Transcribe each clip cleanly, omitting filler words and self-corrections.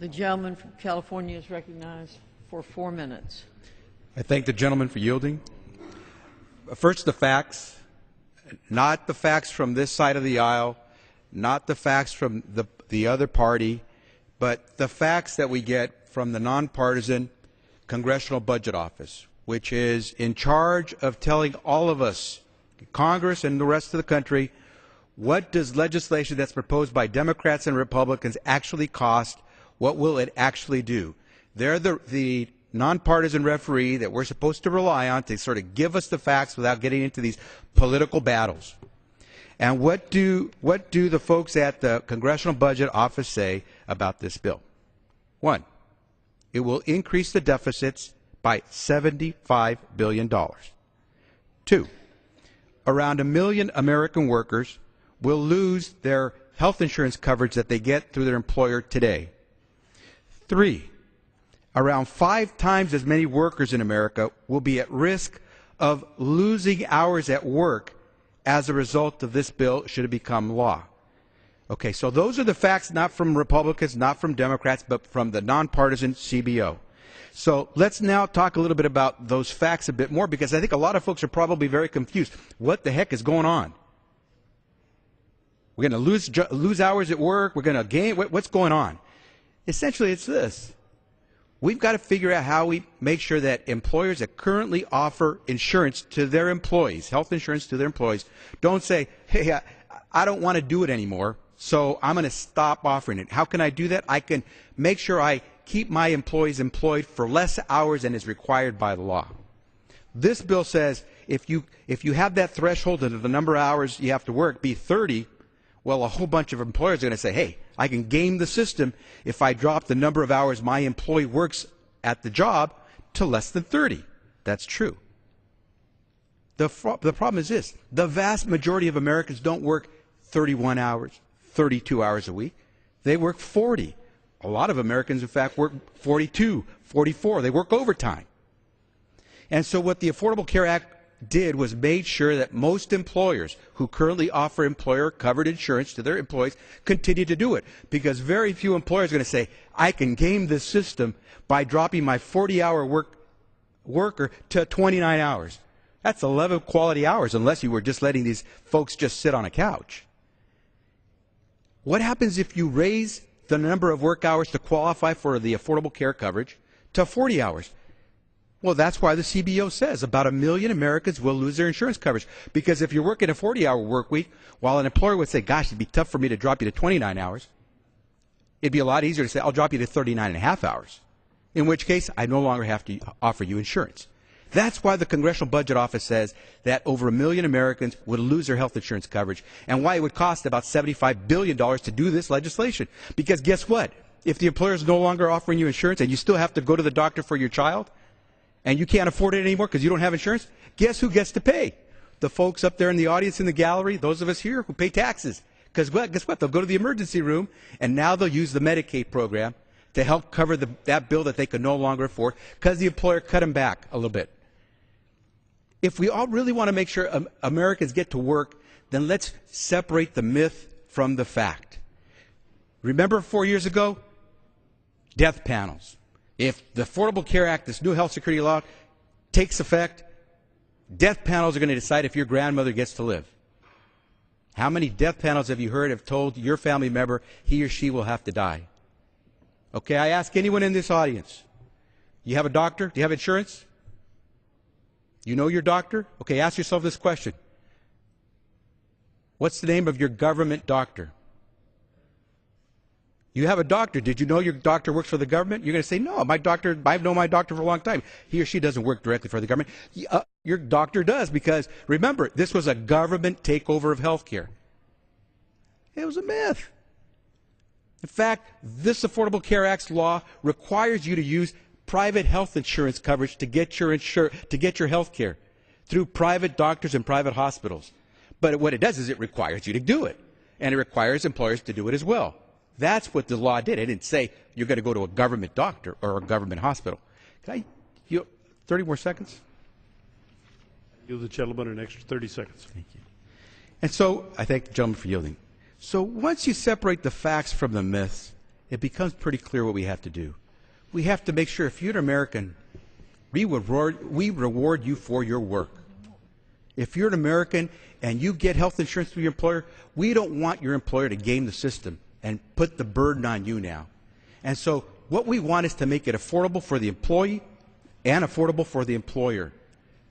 The gentleman from California is recognized for 4 minutes. I thank the gentleman for yielding. First, the facts, not the facts from this side of the aisle, not the facts from the other party, but the facts that we get from the nonpartisan Congressional Budget Office, which is in charge of telling all of us, Congress and the rest of the country, what does legislation that's proposed by Democrats and Republicans actually cost? What will it actually do? They're the nonpartisan referee that we're supposed to rely on to sort of give us the facts without getting into these political battles. And what do the folks at the Congressional Budget Office say about this bill? One, it will increase the deficits by $75 billion. Two, around 1 million American workers will lose their health insurance coverage that they get through their employer today. Three, around 5 times as many workers in America will be at risk of losing hours at work as a result of this bill should it become law. Okay, so those are the facts, not from Republicans, not from Democrats, but from the nonpartisan CBO. So let's now talk a little bit about those facts a bit more, because I think a lot of folks are probably very confused. What the heck is going on? We're going to lose hours at work. We're going to gain. What's going on? Essentially, it's this. We've got to figure out how we make sure that employers that currently offer insurance to their employees, health insurance to their employees, don't say, hey, I don't want to do it anymore, so I'm going to stop offering it. How can I do that? I can make sure I keep my employees employed for less hours than is required by the law. This bill says if you have that threshold of the number of hours you have to work be 30, well, a whole bunch of employers are going to say, hey, I can game the system if I drop the number of hours my employee works at the job to less than 30. That's true. The problem is this. The vast majority of Americans don't work 31 hours, 32 hours a week. They work 40. A lot of Americans, in fact, work 42, 44. They work overtime. And so what the Affordable Care Act did was made sure that most employers who currently offer employer-covered insurance to their employees continue to do it, because very few employers are going to say, I can game this system by dropping my 40-hour worker to 29 hours. That's 11 quality hours, unless you were just letting these folks just sit on a couch. What happens if you raise the number of work hours to qualify for the Affordable Care coverage to 40 hours? Well, that's why the CBO says about 1 million Americans will lose their insurance coverage. Because if you're working a 40-hour work week, while an employer would say, gosh, it'd be tough for me to drop you to 29 hours, it'd be a lot easier to say, I'll drop you to 39 and a half hours, in which case I no longer have to offer you insurance. That's why the Congressional Budget Office says that over 1 million Americans would lose their health insurance coverage, and why it would cost about $75 billion to do this legislation. Because guess what? If the employer is no longer offering you insurance and you still have to go to the doctor for your child, and you can't afford it anymore because you don't have insurance, guess who gets to pay? The folks up there in the audience in the gallery, those of us here who pay taxes. Because guess what? They'll go to the emergency room, and now they'll use the Medicaid program to help cover that bill that they could no longer afford because the employer cut them back a little bit. If we all really want to make sure Americans get to work, then let's separate the myth from the fact. Remember 4 years ago? Death panels. If the Affordable Care Act, this new health security law, takes effect, death panels are going to decide if your grandmother gets to live. How many death panels have you heard have told your family member he or she will have to die? Okay, I ask anyone in this audience, you have a doctor? Do you have insurance? You know your doctor? Okay, ask yourself this question. What's the name of your government doctor? You have a doctor. Did you know your doctor works for the government? You're going to say, no, my doctor, I've known my doctor for a long time. He or she doesn't work directly for the government. Your doctor does, because remember, this was a government takeover of health care. It was a myth. In fact, this Affordable Care Act's law requires you to use private health insurance coverage to get your health care through private doctors and private hospitals. But what it does is it requires you to do it, and it requires employers to do it as well. That's what the law did. It didn't say you're going to go to a government doctor or a government hospital. Can I 30 more seconds? Give the gentleman an extra 30 seconds. Thank you. And so I thank the gentleman for yielding. So once you separate the facts from the myths, it becomes pretty clear what we have to do. We have to make sure if you're an American, we reward you for your work. If you're an American and you get health insurance through your employer, we don't want your employer to game the system and put the burden on you now. And so what we want is to make it affordable for the employee and affordable for the employer.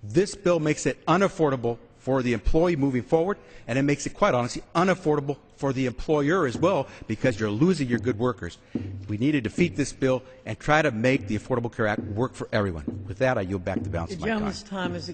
This bill makes it unaffordable for the employee moving forward, and it makes it, quite honestly, unaffordable for the employer as well, because you're losing your good workers. We need to defeat this bill and try to make the Affordable Care Act work for everyone. With that, I yield back the balance The of my time. gentleman's time is